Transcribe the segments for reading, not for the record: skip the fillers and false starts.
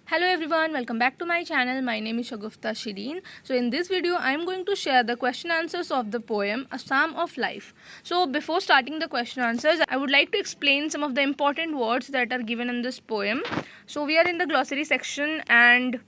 Hello everyone, welcome back to my channel. My name is Shagufta Shireen. So in this video, I am going to share the question answers of the poem A Psalm of Life. So before starting the question answers, I would like to explain some of the important words that are given in this poem. So we are in the glossary section and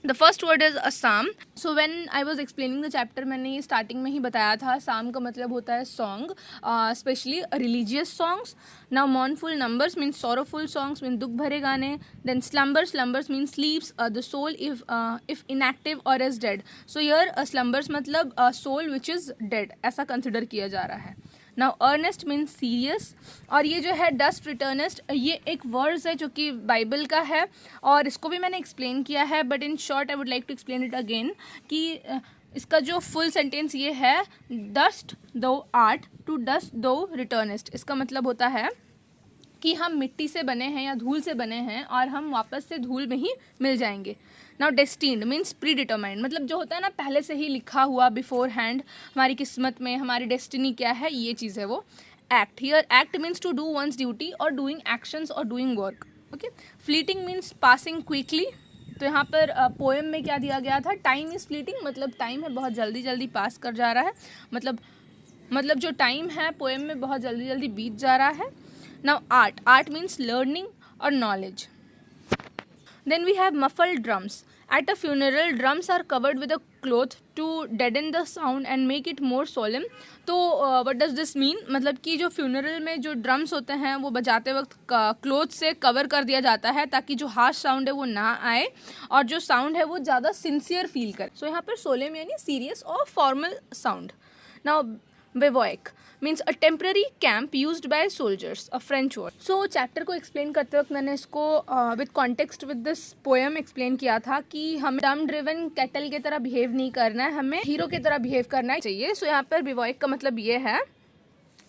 the first word is a psalm. So when I was explaining the chapter, मैंने ये starting में ही बताया था psalm का मतलब होता है song, especially religious songs. Now mournful numbers means sorrowful songs, mean दुख भरे गाने. Then slumbers means sleeps, the soul if inactive or is dead. So here slumbers मतलब soul which is dead ऐसा consider किया जा रहा है. Now earnest means serious. और ये जो है डस्ट रिटर्निस्ट, ये एक वर्ड्स है जो कि बाइबल का है और इसको भी मैंने एक्सप्लेन किया है, but in short I would like to explain it again कि इसका जो फुल सेंटेंस ये है, डस्ट दो आर्ट टू डस्ट दो रिटर्निस्ट. इसका मतलब होता है कि हम मिट्टी से बने हैं या धूल से बने हैं और हम वापस से धूल में ही मिल जाएंगे. Now destined means pre determined, मतलब जो होता है ना पहले से ही लिखा हुआ बिफोर हैंड, हमारी किस्मत में हमारी डेस्टिनी क्या है ये चीज़ है वो. Act, here act means to do one's duty और डूइंग एक्शंस और doing work. Okay. Fleeting means passing quickly. तो यहाँ पर पोएम में क्या दिया गया था, टाइम इज़ फ्लीटिंग, मतलब टाइम है बहुत जल्दी जल्दी पास कर जा रहा है, मतलब जो टाइम है पोएम में बहुत जल्दी जल्दी बीत जा रहा है. Now art means learning or knowledge. Then we have muffled drums. At a funeral, drums are covered with a cloth to deaden the sound and make it more solemn. तो what does this mean? मतलब कि जो funeral में जो drums होते हैं वो बजाते वक्त क्लोथ से कवर कर दिया जाता है ताकि जो हार्श साउंड है वो ना आए और जो साउंड है वो ज़्यादा सिंसियर फील करे. सो यहाँ पर सोलेम यानी सीरियस और formal sound. Now bivouac means a temporary camp used by soldiers, a French word. So chapter को एक्सप्लेन करते वक्त मैंने इसको with context with this poem explain किया था कि हमें डम ड्रिवन कैटल की तरह बिहेव नहीं करना है, हमें हीरो की तरह बिहेव करना चाहिए. सो यहाँ पर bivouac का मतलब ये है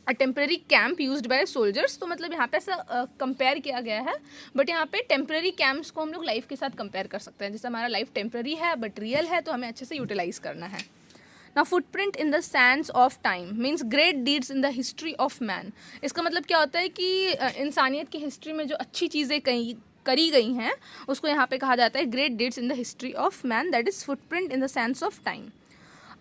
a temporary camp used by soldiers. तो मतलब यहाँ पे ऐसा कंपेयर किया गया है, बट यहाँ पे टेम्प्रेरी कैंप्स को हम लोग लाइफ के साथ कंपेयर कर सकते हैं. जैसे हमारा लाइफ टेम्प्रेरी है बट रियल है, तो हमें अच्छे से यूटिलाइज करना है. Now footprint in the sands of time means great deeds in the history of man. इसका मतलब क्या होता है कि इंसानियत की हिस्ट्री में जो अच्छी चीज़ें करी गई हैं उसको यहाँ पे कहा जाता है great deeds in the history of man, that is footprint in the sense of time.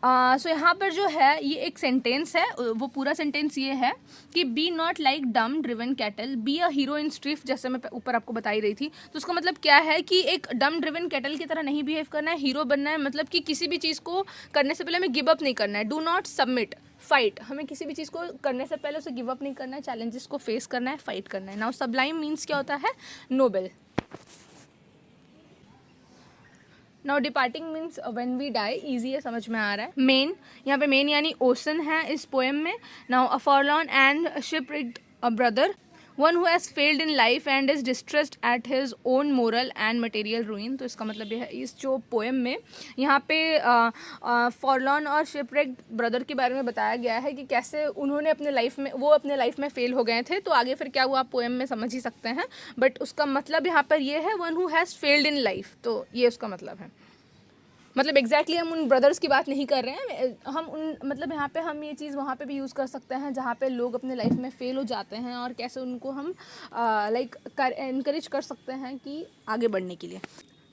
So यहाँ पर जो है ये एक सेंटेंस है, वो पूरा सेंटेंस ये है कि be not like dumb driven cattle, be a hero in strife, जैसे मैं ऊपर आपको बताई रही थी. तो उसका मतलब क्या है कि एक डम ड्रिवन कैटल की तरह नहीं बिहेव करना है, हीरो बनना है. मतलब कि किसी भी चीज़ को करने से पहले हमें गिव अप नहीं करना है. Do not submit, fight. हमें किसी भी चीज़ को करने से पहले उसे गिव अप नहीं करना है, चैलेंजेस को फेस करना है, फाइट करना है. नाउ सबलाइम मीन्स क्या होता है, noble. Now departing means when we die, easy है, समझ में आ रहा है. मेन, यहाँ पे मेन यानी ओसन है इस पोएम में. Now a forlorn and shipwrecked a brother, one who has failed in life and is distressed at his own moral and material ruin. तो इसका मतलब ये है इस जो पोएम में यहाँ पे फॉरलॉर्न और शिपरिक्ड ब्रदर के बारे में बताया गया है कि कैसे उन्होंने अपने लाइफ में फेल हो गए थे. तो आगे फिर क्या हुआ पोएम में समझ ही सकते हैं, बट उसका मतलब यहाँ पर ये है one who has failed in life. तो ये उसका मतलब है. मतलब एग्जैक्टली हम उन ब्रदर्स की बात नहीं कर रहे हैं, हम उन मतलब यहाँ पे हम ये चीज़ वहाँ पे भी यूज़ कर सकते हैं जहाँ पे लोग अपने लाइफ में फेल हो जाते हैं और कैसे उनको हम इनकरेज कर सकते हैं कि आगे बढ़ने के लिए.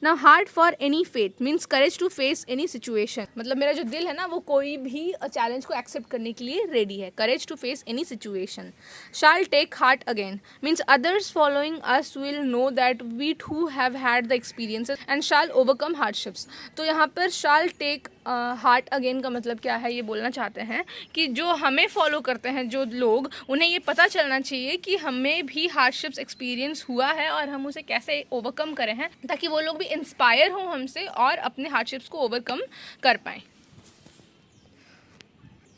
Now heart for any fate means courage to face any situation. मतलब मेरा जो दिल है ना वो कोई भी चैलेंज को एक्सेप्ट करने के लिए रेडी है. Courage to face any situation. Shall take heart again means others following us will know that we too have had the experiences and shall overcome hardships. तो यहाँ पर शाल टेक हार्ट अगेन का मतलब क्या है, ये बोलना चाहते हैं कि जो हमें फॉलो करते हैं जो लोग, उन्हें ये पता चलना चाहिए कि हमें भी हार्डशिप्स एक्सपीरियंस हुआ है और हम उसे कैसे ओवरकम करें हैं, ताकि वो लोग भी इंस्पायर हों हमसे और अपने हार्डशिप्स को ओवरकम कर पाएँ.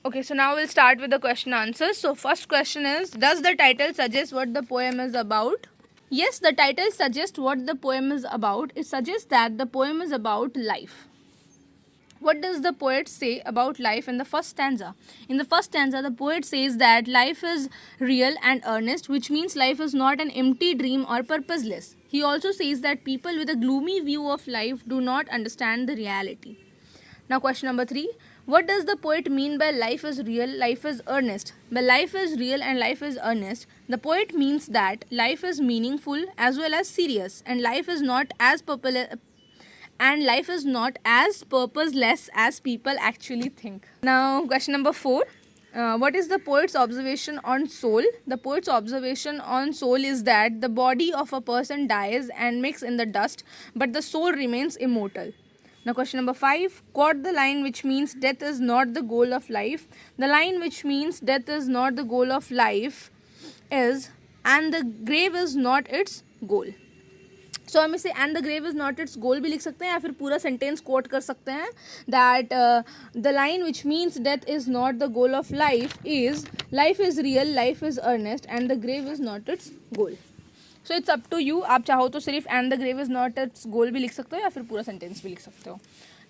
Okay, so now we'll start with the question answers. So first question is, does the title suggest what the poem is about? Yes, the title suggests what the poem is about. It suggests that the poem is about life. What does the poet say about life in the first stanza? In the first stanza, the poet says that life is real and earnest, which means life is not an empty dream or purposeless. He also says that people with a gloomy view of life do not understand the reality. Now question number 3. What does the poet mean by life is real, life is earnest? By life is real and life is earnest, the poet means that life is meaningful as well as serious, and life is not as purposeless as people actually think. Now, question number 4. What is the poet's observation on soul? The poet's observation on soul is that the body of a person dies and mixes in the dust, but the soul remains immortal. Now, question number 5. Quote the line which means death is not the goal of life. The line which means death is not the goal of life is, and the grave is not its goal. So हम इसे and the grave is not its goal भी लिख सकते हैं, या फिर पूरा sentence coat कर सकते हैं that the line which means death is not the goal of life is real, life is earnest and the grave is not its goal. So it's up to you. आप चाहो तो सिर्फ and the grave is not its goal भी लिख सकते हो, या फिर पूरा सेंटेंस भी लिख सकते हो.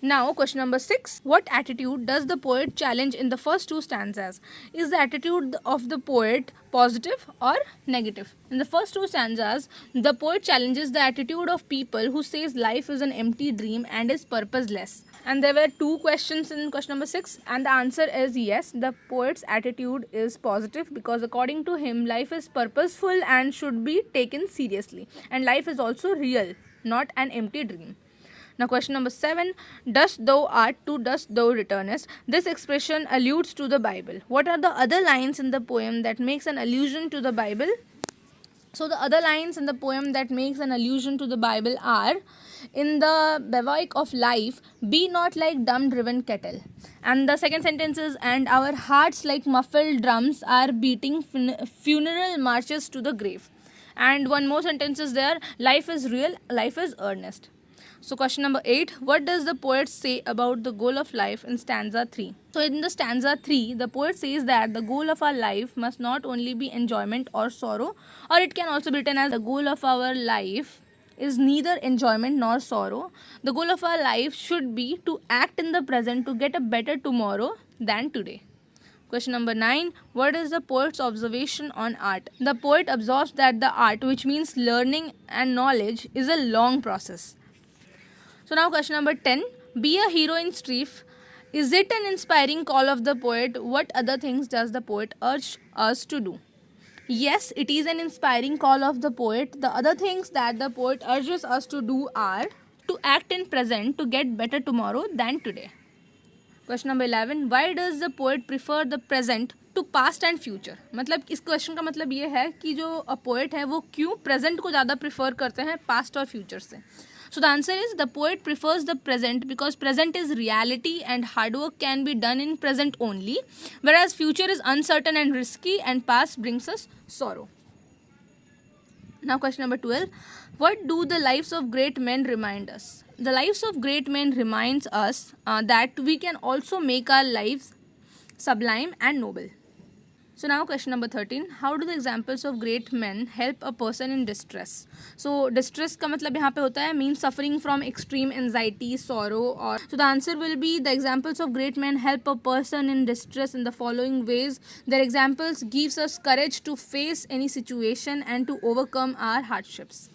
Now, question number 6. What attitude does the poet challenge in the first two stanzas? Is the attitude of the poet positive or negative? In the first two stanzas, the poet challenges the attitude of people who says life is an empty dream and is purposeless. And there were two questions in question number 6, and the answer is yes. The poet's attitude is positive because according to him, life is purposeful and should be taken seriously. And life is also real, not an empty dream. Now, question number 7. Dust thou art, to dust thou returnest. This expression alludes to the Bible. What are the other lines in the poem that makes an allusion to the Bible? So, the other lines in the poem that makes an allusion to the Bible are, in the bivouac of life, be not like dumb driven cattle. And the second sentence is, and our hearts like muffled drums are beating funeral marches to the grave. And one more sentence is there, life is real, life is earnest. So, question number 8. What does the poet say about the goal of life in stanza 3? So, in the stanza 3, the poet says that the goal of our life must not only be enjoyment or sorrow, or it can also be written as the goal of our life is neither enjoyment nor sorrow. The goal of our life should be to act in the present to get a better tomorrow than today. Question number 9. What is the poet's observation on art? The poet observes that the art, which means learning and knowledge, is a long process. So now question number 10. Be a hero in strife. Is it an inspiring call of the poet? What other things does the poet urge us to do? Yes, it is an inspiring call of the poet. The other things that the poet urges us to do are to act in present to get better tomorrow than today. Question number 11. Why does the poet prefer the present to past and future? मतलब इस question का मतलब ये है कि जो poet है वो क्यों प्रेजेंट को ज़्यादा प्रिफर करते हैं पास्ट और फ्यूचर से. So the answer is the poet prefers the present because present is reality and hard work can be done in present only, whereas future is uncertain and risky and past brings us sorrow. Now question number 12. What do the lives of great men remind us? The lives of great men reminds us that we can also make our lives sublime and noble. So now question number 13. How do the examples of great men help a person in distress? So distress का मतलब यहाँ पे होता है means suffering from extreme anxiety, sorrow, or so the answer will be the examples of great men help a person in distress in the following ways. Their examples gives us courage to face any situation and to overcome our hardships.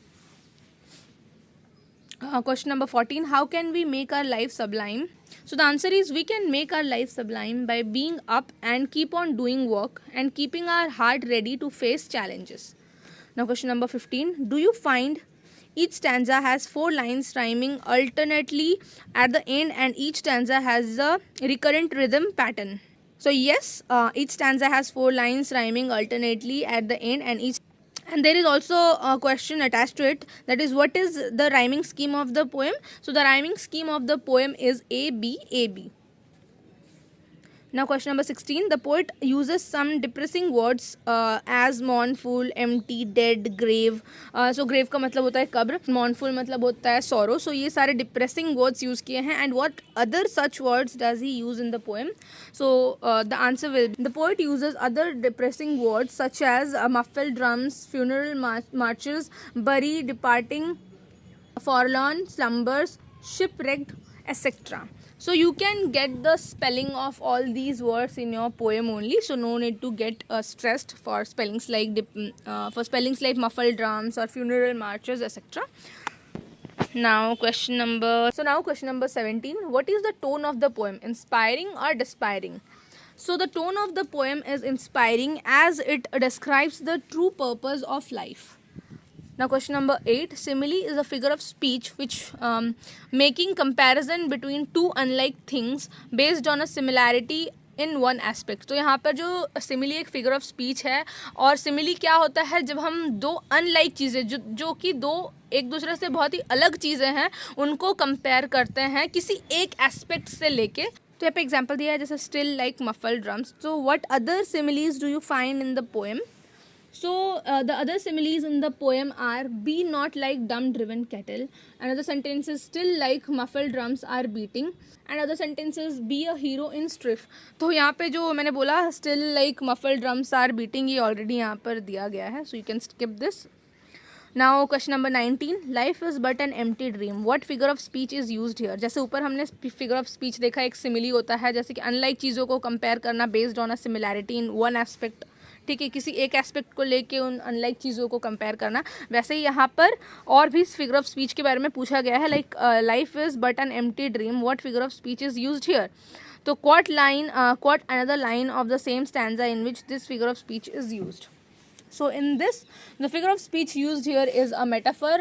Question number 14. How can we make our life sublime? So the answer is we can make our life sublime by being up and keep on doing work and keeping our heart ready to face challenges. Now question number 15. Do you find each stanza has 4 lines rhyming alternately at the end and each stanza has a recurrent rhythm pattern? So yes, each stanza has 4 lines rhyming alternately at the end and there is also a question attached to it, that is what is the rhyming scheme of the poem. So the rhyming scheme of the poem is A B A B. Now question number 16. The poet uses some depressing words as mournful, empty, dead, grave. So grave का मतलब होता है कब्र, mournful मतलब होता है sorrow. So ये सारे depressing words use किए हैं. And what other such words does he use in the poem? So the answer will be the poet uses other depressing words such as muffled drums, funeral marches, bury, departing, forlorn, slumbers, shipwrecked, etc. So you can get the spelling of all these words in your poem only. So no need to get stressed for spellings like muffled drums or funeral marches, etc. Now question number 17. What is the tone of the poem? Inspiring or despairing? So the tone of the poem is inspiring as it describes the true purpose of life. Now question number 8. Simile is a figure of speech which making comparison between two unlike things based on a similarity in one aspect. तो यहाँ पर जो simile एक figure of speech है, और simile क्या होता है, जब हम दो अनलाइक चीज़ें जो कि दो एक दूसरे से बहुत ही अलग चीज़ें हैं उनको कंपेयर करते हैं किसी एक एस्पेक्ट से लेके. तो यहाँ पे एग्जाम्पल दिया है जैसे स्टिल लाइक मफल्ड ड्रम्स. तो what other similes do you find in the poem? So the other similes in the poem are be not like dumb driven cattle. Another sentence is still like muffled drums are beating. And other sentence is be a hero in strife. तो यहाँ पे जो मैंने बोला still like muffled drums are beating ये already यहाँ पर दिया गया है. So you can skip this. Now question number 19. Life is but an empty dream. What figure of speech is used here? जैसे ऊपर हमने figure of speech देखा, एक simile होता है जैसे कि unlike चीज़ों को compare करना based on a similarity in one aspect. ठीक है, किसी एक एस्पेक्ट को लेके उन अनलाइक चीज़ों को कंपेयर करना. वैसे ही यहाँ पर और भी फिगर ऑफ स्पीच के बारे में पूछा गया है, like life is but an empty dream. What figure of speech is used here? तो quote another line of the same stanza in which this figure of speech is used. So in this, the figure of speech used here is a metaphor.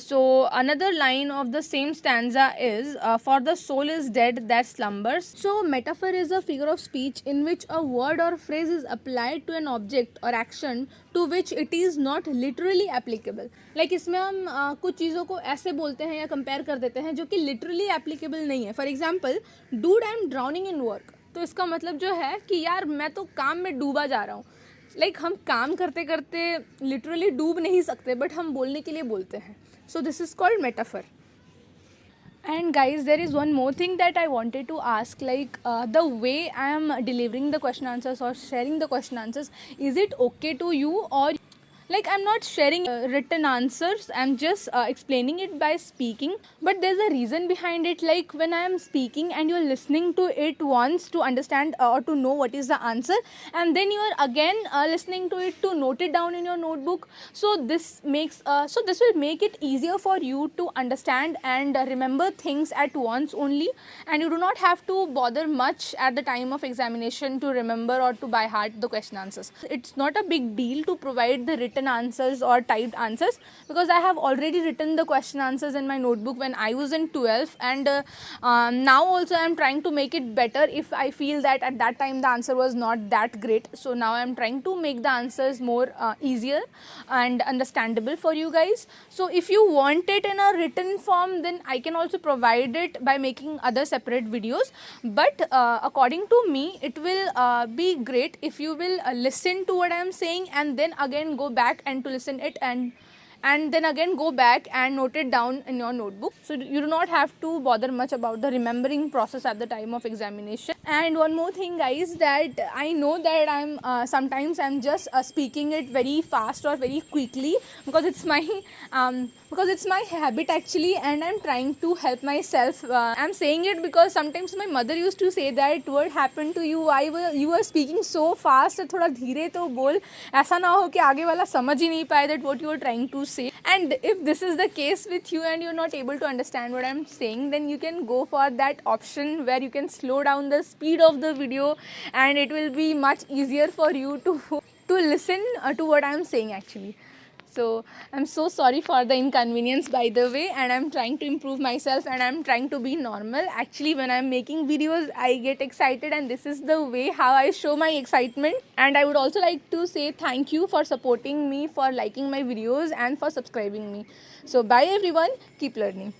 So another line of the same stanza is for the soul is dead that slumbers. So metaphor is a figure of speech in which a word or phrase is applied to an object or action to which it is not literally applicable. Like इसमें हम कुछ चीज़ों को ऐसे बोलते हैं या compare कर देते हैं जो कि literally applicable नहीं है. For example, dude I am drowning in work. तो इसका मतलब जो है कि यार मैं तो काम में डूबा जा रहा हूँ. लाइक हम काम करते करते लिटरली डूब नहीं सकते, बट हम बोलने के लिए बोलते हैं. So this is called metaphor. And guys, there is one more thing that I wanted to ask, like the way I am delivering the question answers or sharing the question answers, is it okay to you? Or like I'm not sharing written answers, I'm just explaining it by speaking, but there's a reason behind it. Like when I am speaking and you're listening to it once to understand or to know what is the answer, and then you are again listening to it to note it down in your notebook. So this will make it easier for you to understand and remember things at once only, and you do not have to bother much at the time of examination to remember or to by heart the question answers. It's not a big deal to provide the written answers or typed answers, because I have already written the question answers in my notebook when I was in 12th, and now also I am trying to make it better if I feel that at that time the answer was not that great. So now I am trying to make the answers more easier and understandable for you guys. So if you want it in a written form, then I can also provide it by making other separate videos, but according to me it will be great if you will listen to what I am saying and then again go back and to listen it and then again go back and note it down in your notebook. So you do not have to bother much about the remembering process at the time of examination. And one more thing guys, that I know that I'm sometimes I'm just speaking it very fast or very quickly because it's my habit actually, and I'm trying to help myself. I'm saying it because sometimes my mother used to say that what happened to you, you were speaking so fast, थोड़ा धीरे तो बोल, ऐसा ना हो कि आगे वाला समझ ही नहीं पाए that what you are trying to say. And if this is the case with you and you're not able to understand what I'm saying, then you can go for that option where you can slow down the speed of the video, and it will be much easier for you to listen to what I'm saying actually. So I'm so sorry for the inconvenience by the way, and I'm trying to improve myself and I'm trying to be normal. Actually when I'm making videos I get excited, and this is the way how I show my excitement. And I would also like to say thank you for supporting me, for liking my videos and for subscribing me. So bye everyone, keep learning.